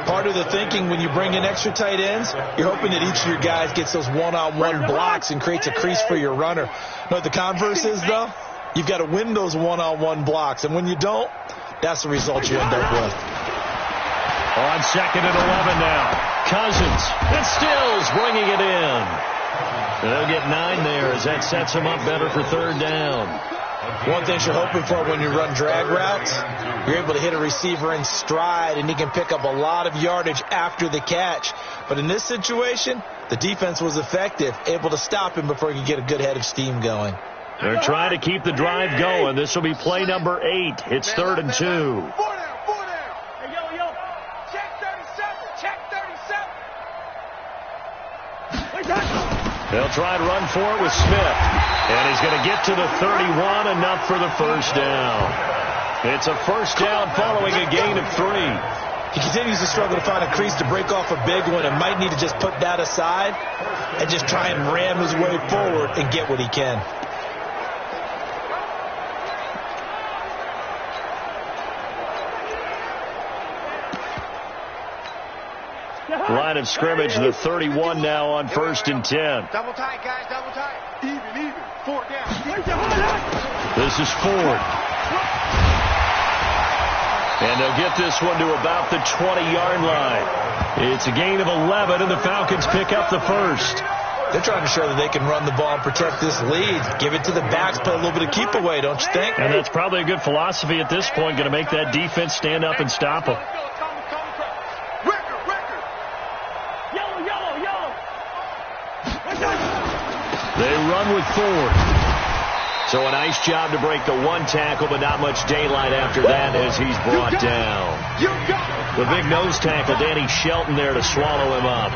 Part of the thinking when you bring in extra tight ends, you're hoping that each of your guys gets those one-on-one blocks and creates a crease for your runner. You know what the converse is, though? You've got to win those one-on-one blocks, and when you don't, that's the result you end up with. On 2nd and 11 now. Cousins and Stills bringing it in. They'll get 9 there as that sets them up better for third down. One thing you're hoping for when you run drag routes, you're able to hit a receiver in stride, and he can pick up a lot of yardage after the catch. But in this situation, the defense was effective, able to stop him before he could get a good head of steam going. They're trying to keep the drive going. This will be play number 8. It's 3rd and 2. 4 down. Hey, yo. Check 37. They'll try and run for it with Smith. And he's going to get to the 31, enough for the first down. It's a first down following a gain of 3. He continues to struggle to find a crease to break off a big one and might need to just put that aside and just try and ram his way forward and get what he can. Line of scrimmage, the 31 now on 1st and 10. Double tight, guys, double tight. Even. 4 down. This is Ford. And they'll get this one to about the 20-yard line. It's a gain of 11, and the Falcons pick up the first. They're trying to show that they can run the ball and protect this lead. Give it to the backs, play a little bit of keep away, don't you think? And that's probably a good philosophy at this point, going to make that defense stand up and stop them. They run with Ford. So a nice job to break the one tackle, but not much daylight after that as he's brought down. The big nose tackle, Danny Shelton, there to swallow him up.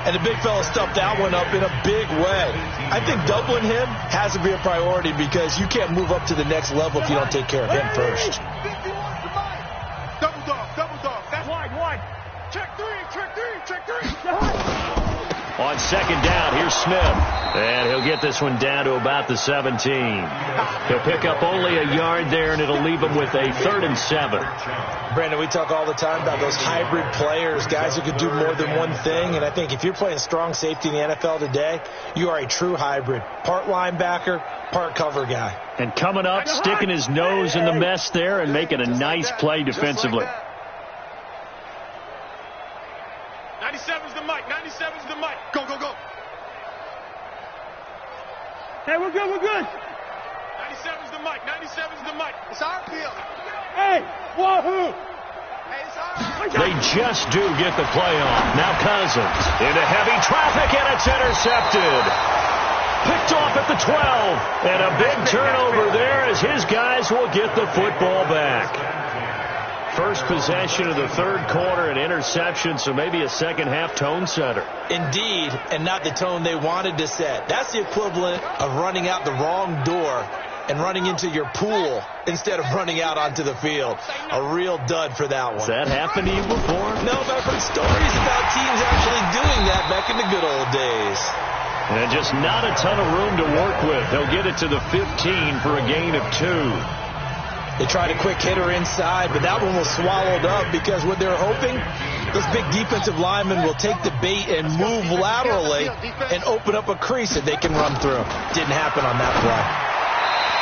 And the big fella stuffed that one up in a big way. I think doubling him has to be a priority because you can't move up to the next level if you don't take care of him first. Double dog. That's wide. Check three. On 2nd down, here's Smith. And he'll get this one down to about the 17. He'll pick up only a yard there, and it'll leave him with a 3rd and 7. Brandon, we talk all the time about those hybrid players, guys who can do more than one thing. And I think if you're playing strong safety in the NFL today, you are a true hybrid. Part linebacker, part cover guy. And coming up, sticking his nose in the mess there and making a nice play defensively. 97's the mic. Go. Hey, we're good. 97's the mic. It's our field. Hey, wahoo! Hey, it's our. They just do get the play off. Now Cousins into heavy traffic, and it's intercepted. Picked off at the 12. And a big turnover there as his guys will get the football back. First possession of the 3rd quarter, an interception, so maybe a second-half tone setter. Indeed, and not the tone they wanted to set. That's the equivalent of running out the wrong door and running into your pool instead of running out onto the field. A real dud for that one. Has that happened to you before? No, but I've heard stories about teams actually doing that back in the good old days. And just not a ton of room to work with. They'll get it to the 15 for a gain of 2. They tried a quick hitter inside, but that one was swallowed up because what they're hoping, those big defensive linemen will take the bait and move laterally and open up a crease that they can run through. Didn't happen on that play.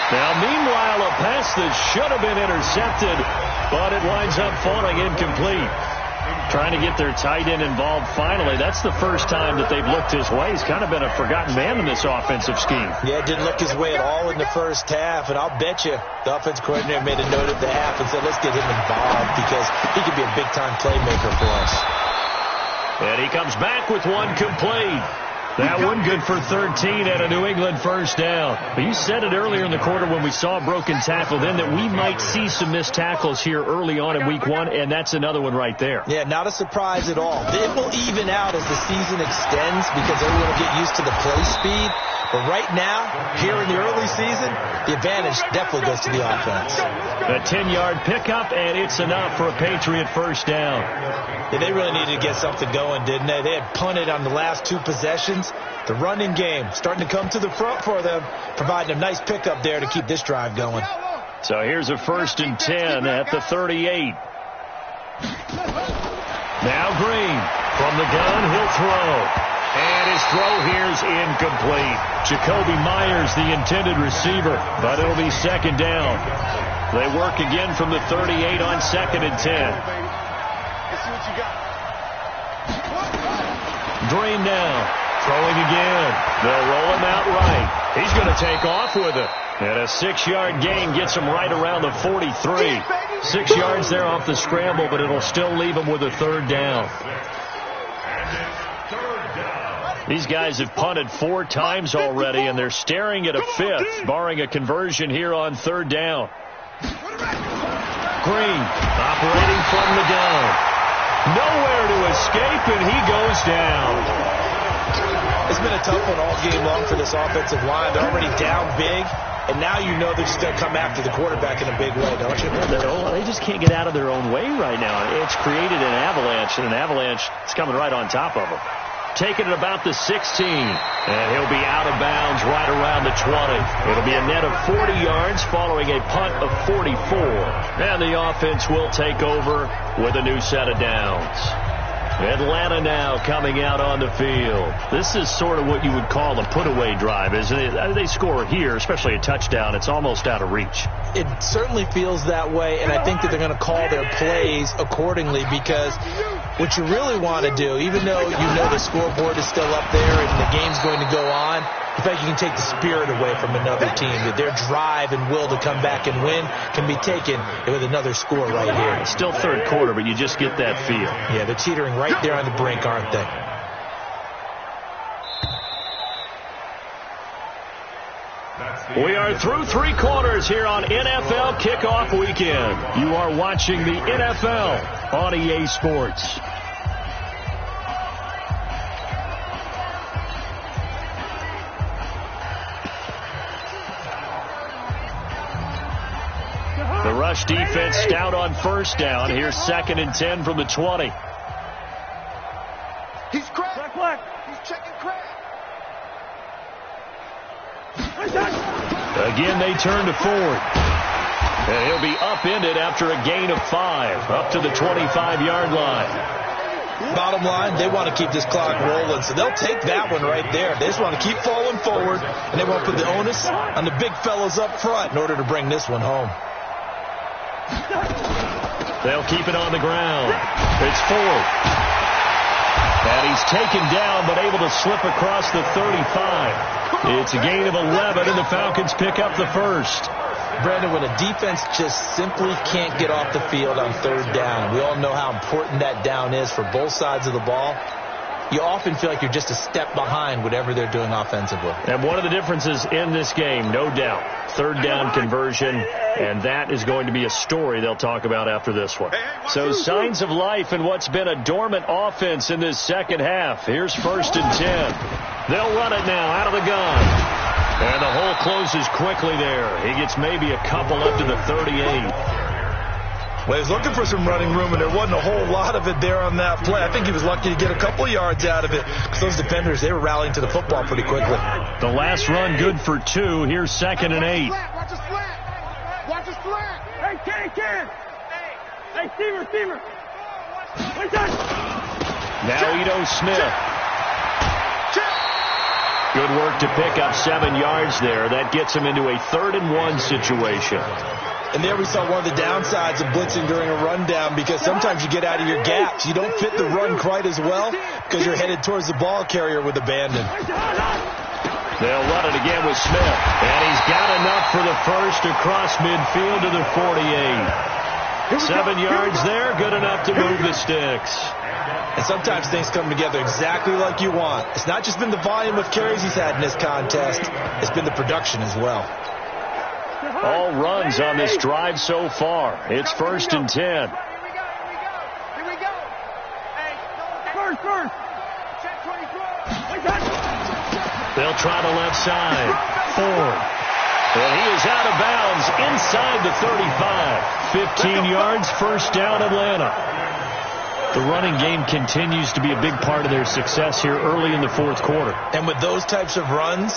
Now, meanwhile, a pass that should have been intercepted, but it winds up falling incomplete. Trying to get their tight end involved finally. That's the first time that they've looked his way. He's kind of been a forgotten man in this offensive scheme. Yeah, didn't look his way at all in the first half, and I'll bet you the offense coordinator made a note at the half and said, let's get him involved because he could be a big-time playmaker for us. And he comes back with one complete. That one good for 13 and a New England first down. But you said it earlier in the quarter when we saw a broken tackle then that we might see some missed tackles here early on in week 1, and that's another one right there. Yeah, not a surprise at all. It will even out as the season extends because everyone will get used to the play speed. But right now, here in the early season, the advantage definitely goes to the offense. A 10-yard pickup, and it's enough for a Patriot first down. Yeah, they really needed to get something going, didn't they? They had punted on the last 2 possessions. The running game starting to come to the front for them, providing a nice pickup there to keep this drive going. So here's a 1st and 10 at the 38. Now Green from the gun, he'll throw. And his throw here's incomplete. Jacoby Myers, the intended receiver, but it'll be 2nd down. They work again from the 38 on 2nd and 10. Let's see what you got. Green now. Throwing again. They'll roll him out right. He's going to take off with it. And a 6-yard gain gets him right around the 43. 6 yards there off the scramble, but it'll still leave him with a 3rd down. These guys have punted 4 times already, and they're staring at a 5th, barring a conversion here on 3rd down. Green operating from the gun. Nowhere to escape, and he goes down. It's been a tough one all game long for this offensive line. They're already down big. and now you know they're just going to come after the quarterback in a big way, don't you? They just can't get out of their own way right now. It's created an avalanche, and an avalanche is coming right on top of them. Taking it about the 16, and he'll be out of bounds right around the 20. It'll be a net of 40 yards following a punt of 44. And the offense will take over with a new set of downs. Atlanta now coming out on the field. This is sort of what you would call a put-away drive, isn't it? They score here, especially a touchdown. It's almost out of reach. It certainly feels that way, and I think that they're going to call their plays accordingly, because what you really want to do, even though you know the scoreboard is still up there and the game's going to go on, in fact, you can take the spirit away from another team. That their drive and will to come back and win can be taken with another score right here. It's still third quarter, but you just get that feel. Yeah, they're teetering right there on the brink, aren't they? We are through three quarters here on NFL Kickoff Weekend. You are watching the NFL on EA Sports. The rush defense stout on first down. Here's 2nd and 10 from the 20. He's cracked. He's checking crack. Again, they turn to Ford. And he'll be upended after a gain of 5, up to the 25-yard line. Bottom line, they want to keep this clock rolling, so they'll take that one right there. They just want to keep falling forward, and they want to put the onus on the big fellas up front in order to bring this one home. They'll keep it on the ground. It's Ford. And he's taken down, but able to slip across the 35. It's a gain of 11, and the Falcons pick up the first. Brandon, when a defense just simply can't get off the field on third down, and we all know how important that down is for both sides of the ball, you often feel like you're just a step behind whatever they're doing offensively. And one of the differences in this game, no doubt, third down conversion, and that is going to be a story they'll talk about after this one. So signs of life in what's been a dormant offense in this second half. Here's 1st and 10. They'll run it now out of the gun. And the hole closes quickly there. He gets maybe a couple up to the 38. Well, he was looking for some running room, and there wasn't a whole lot of it there on that play. I think he was lucky to get a couple yards out of it, because those defenders, they were rallying to the football pretty quickly. The last run good for 2. Here's 2nd and 8. Watch his flat. Watch his flat. Hey, Ken. Hey, Stever. Now Ito Smith. Good work to pick up 7 yards there. That gets him into a 3rd and 1 situation. And there we saw one of the downsides of blitzing during a rundown, because sometimes you get out of your gaps. You don't fit the run quite as well because you're headed towards the ball carrier with abandon. They'll run it again with Smith. And he's got enough for the first across midfield to the 48. 7 yards there, good enough to move the sticks. And sometimes things come together exactly like you want. It's not just been the volume of carries he's had in this contest. It's been the production as well. All runs on this drive so far. It's 1st and 10. Here we go. Hey, First. check 24. They'll try the left side. Ford. And he is out of bounds inside the 35. 15 yards, first down, Atlanta. The running game continues to be a big part of their success here early in the fourth quarter. And with those types of runs,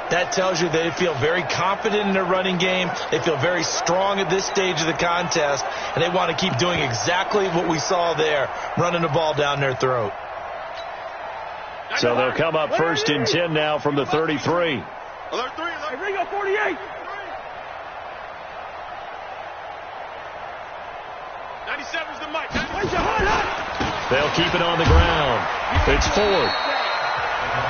that tells you they feel very confident in their running game. They feel very strong at this stage of the contest, and they want to keep doing exactly what we saw there, running the ball down their throat. So they'll come up 1st and 10 now from the 33. Alert 3. Hey, Ringo, 48. 97's the mic. They'll keep it on the ground. It's Ford.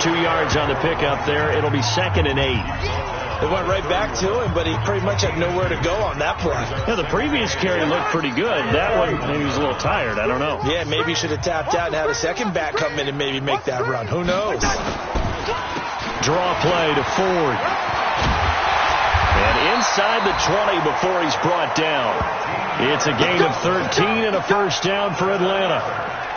2 yards on the pickup there. It'll be 2nd and 8. They went right back to him, but he pretty much had nowhere to go on that play. Yeah, the previous carry looked pretty good. That one, maybe he was a little tired. I don't know. Yeah, maybe he should have tapped out and had a second back come in and maybe make that run. Who knows? Draw play to Ford. And inside the 20 before he's brought down. It's a gain of 13 and a first down for Atlanta.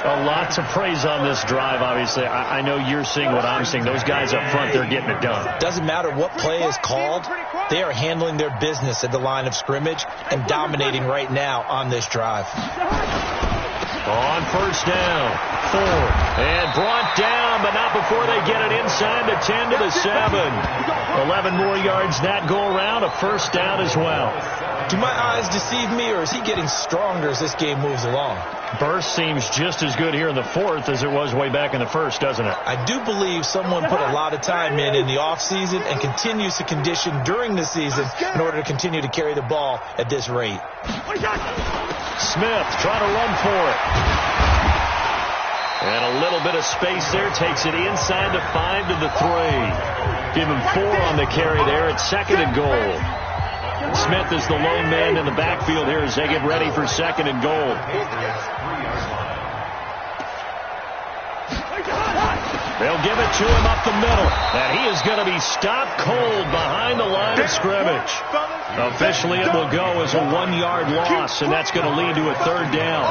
A lot to praise on this drive, obviously. I know you're seeing what I'm seeing. Those guys up front, they're getting it done. Doesn't matter what play is called. They are handling their business at the line of scrimmage and dominating right now on this drive. On first down, 4, and brought down, but not before they get it inside the 10 to the 7. 11 more yards that go around, a first down as well. Do my eyes deceive me, or is he getting stronger as this game moves along? Burst seems just as good here in the 4th as it was way back in the 1st, doesn't it? I do believe someone put a lot of time in the offseason and continues to condition during the season in order to continue to carry the ball at this rate. Smith trying to run for it. And a little bit of space there. Takes it inside the 5 to the 3. Give him 4 on the carry there. It's 2nd and goal. Smith is the lone man in the backfield here as they get ready for 2nd and goal. They'll give it to him up the middle. And he is going to be stopped cold behind the line of scrimmage. Officially, it will go as a 1-yard loss, and that's going to lead to a 3rd down.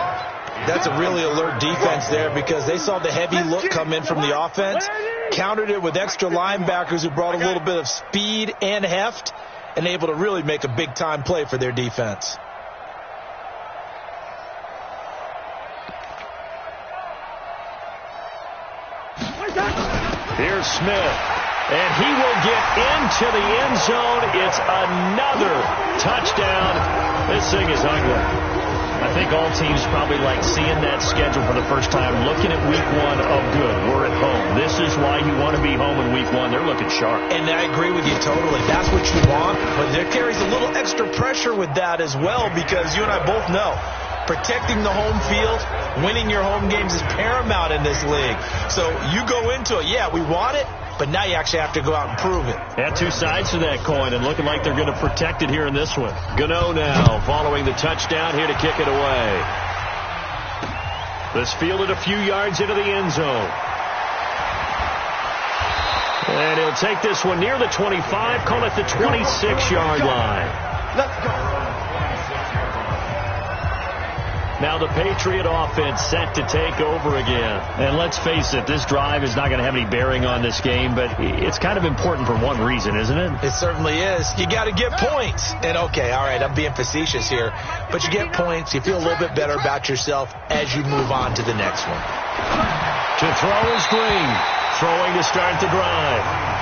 That's a really alert defense there because they saw the heavy look come in from the offense, countered it with extra linebackers who brought a little bit of speed and heft, and able to really make a big-time play for their defense. Here's Smith, and he will get into the end zone. It's another touchdown. This thing is ugly. I think all teams probably like seeing that schedule for the first time, looking at week 1 of good. We're at home. This is why you want to be home in week 1. They're looking sharp. And I agree with you totally. That's what you want, but there carries a little extra pressure with that as well because you and I both know protecting the home field, winning your home games is paramount in this league. So you go into it, yeah, we want it, but now you actually have to go out and prove it. Yeah, 2 sides to that coin, and looking like they're going to protect it here in this one. Gano now following the touchdown here to kick it away. This fielded a few yards into the end zone. And he'll take this one near the 25, call it the 26-yard line. Let's go. Now the Patriot offense set to take over again. And let's face it, this drive is not going to have any bearing on this game, but it's kind of important for one reason, isn't it? It certainly is. You got to get points. And okay, all right, I'm being facetious here, but you get points, you feel a little bit better about yourself as you move on to the next one. To throw is Green. Throwing to start the drive.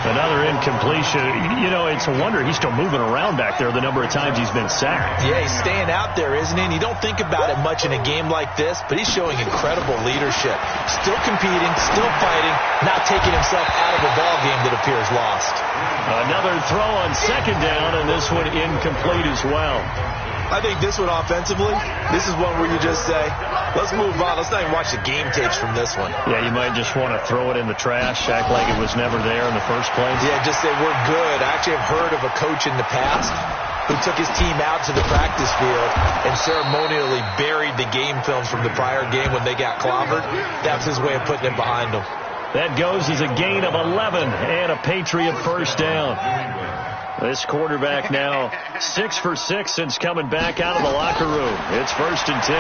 Another incompletion. You know, it's a wonder he's still moving around back there the number of times he's been sacked. Yeah, he's staying out there, isn't he? And you don't think about it much in a game like this, but he's showing incredible leadership. Still competing, still fighting, not taking himself out of a ball game that appears lost. Another throw on 2nd down, and this one incomplete as well. I think this one offensively, this is one where you just say, let's move on. Let's not even watch the game tapes from this one. Yeah, you might just want to throw it in the trash, act like it was never there in the first place. Yeah, just say we're good. I actually have heard of a coach in the past who took his team out to the practice field and ceremonially buried the game films from the prior game when they got clobbered. That's his way of putting it behind them. That goes as a gain of 11 and a Patriot first down. This quarterback now 6 for 6 since coming back out of the locker room. It's 1st and 10.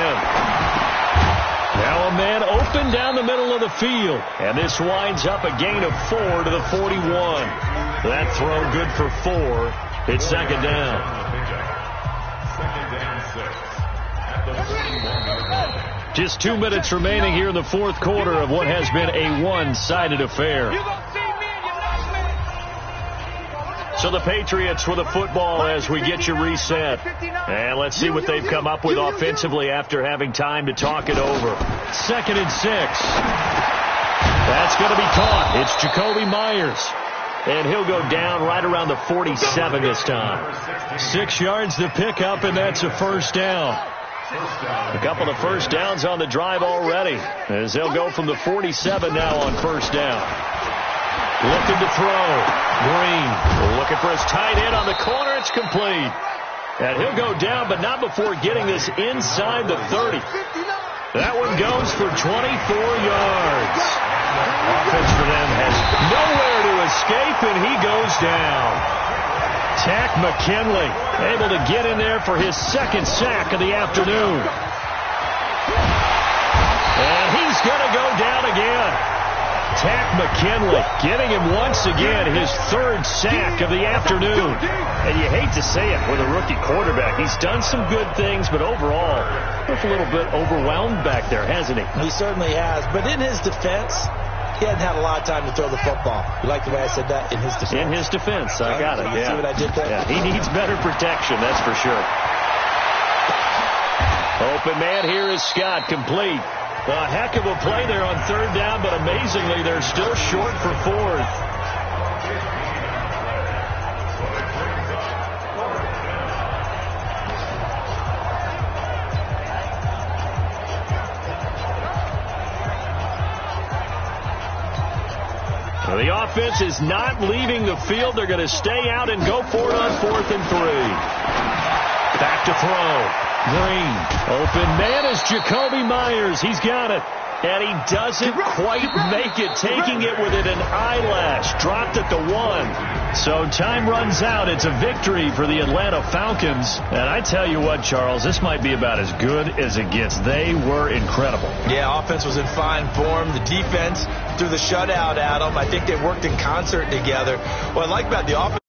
Now a man open down the middle of the field. And this winds up a gain of 4 to the 41. That throw good for 4. It's 2nd down. 2nd and 6. Just 2 minutes remaining here in the 4th quarter of what has been a one-sided affair. So the Patriots with the football as we get you reset. And let's see what they've come up with offensively after having time to talk it over. 2nd and 6. That's going to be caught. It's Jacoby Myers. And he'll go down right around the 47 this time. 6 yards to pick up, and that's a first down. A couple of first downs on the drive already, as they'll go from the 47 now on first down. Looking to throw. Green looking for his tight end on the corner. It's complete. And he'll go down, but not before getting this inside the 30. That one goes for 24 yards. Offense for them has nowhere to escape, and he goes down. Tack McKinley able to get in there for his 2nd sack of the afternoon. And he's going to go down again. attack McKinley, giving him once again his third sack of the afternoon. And you hate to say it with a rookie quarterback. He's done some good things, but overall, looks a little bit overwhelmed back there, hasn't he? He certainly has. But in his defense, he hadn't had a lot of time to throw the football. You like the way I said that? In his defense. In his defense. I got it. You see what I did there? Yeah, he needs better protection, that's for sure. Open man here is Scott, complete. A heck of a play there on third down, but amazingly, they're still short for fourth. So the offense is not leaving the field. They're going to stay out and go for it on 4th and 3. Back to throw. Green. Open man is Jacoby Myers. He's got it. And he doesn't quite make it, taking it within an eyelash. Dropped at the 1. So time runs out. It's a victory for the Atlanta Falcons. And I tell you what, Charles, this might be about as good as it gets. They were incredible. Yeah, offense was in fine form. The defense threw the shutout at them. I think they worked in concert together. What I like about the offense